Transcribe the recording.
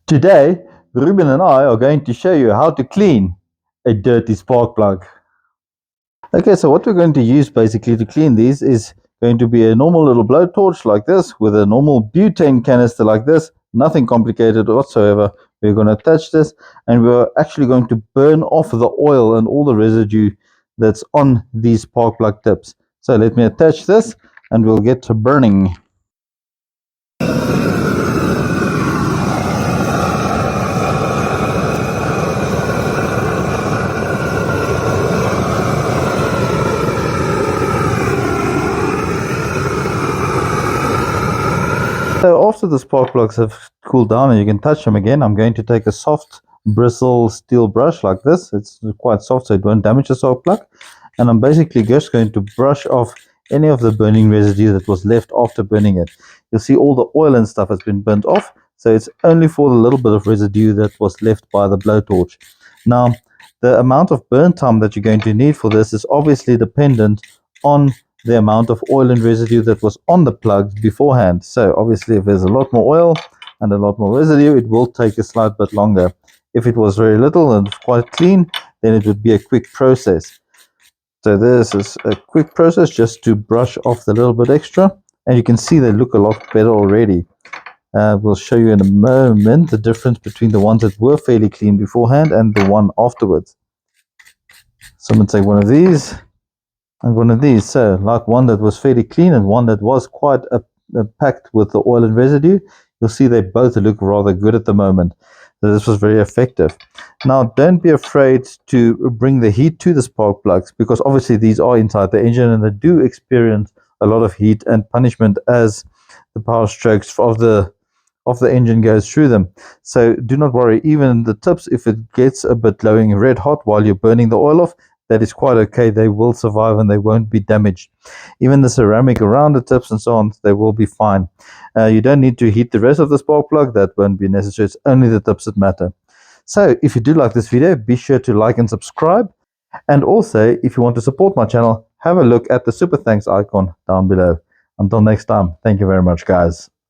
Today, Ruben and I are going to show you how to clean a dirty spark plug. Okay, so what we're going to use basically to clean these is going to be a normal little blowtorch like this with a normal butane canister like this, nothing complicated whatsoever. We're going to attach this and we're actually going to burn off the oil and all the residue that's on these spark plug tips. So let me attach this and we'll get to burning. So after the spark plugs have cooled down and you can touch them again, I'm going to take a soft bristle steel brush like this. It's quite soft so it won't damage the spark plug. And I'm basically just going to brush off any of the burning residue that was left after burning it. You'll see all the oil and stuff has been burnt off. So it's only for the little bit of residue that was left by the blowtorch. Now, the amount of burn time that you're going to need for this is obviously dependent on the amount of oil and residue that was on the plug beforehand. So obviously if there's a lot more oil and a lot more residue, it will take a slight bit longer. If it was very little and quite clean, then it would be a quick process. So this is a quick process just to brush off the little bit extra, and you can see they look a lot better already. We'll show you in a moment the difference between the ones that were fairly clean beforehand and the one afterwards. So I'm going to take one of these and one of these. So like one that was fairly clean and one that was quite packed with the oil and residue, you'll see they both look rather good at the moment. So this was very effective. Now don't be afraid to bring the heat to the spark plugs, because obviously these are inside the engine and they do experience a lot of heat and punishment as the power strokes of the engine goes through them. So do not worry, even the tips, if it gets a bit glowing red hot while you're burning the oil off, that is quite okay. They will survive and they won't be damaged. Even the ceramic around the tips and so on, they will be fine. You don't need to heat the rest of the spark plug. That won't be necessary. It's only the tips that matter. So if you do like this video, be sure to like and subscribe. And also, if you want to support my channel, have a look at the super thanks icon down below. Until next time, thank you very much, guys.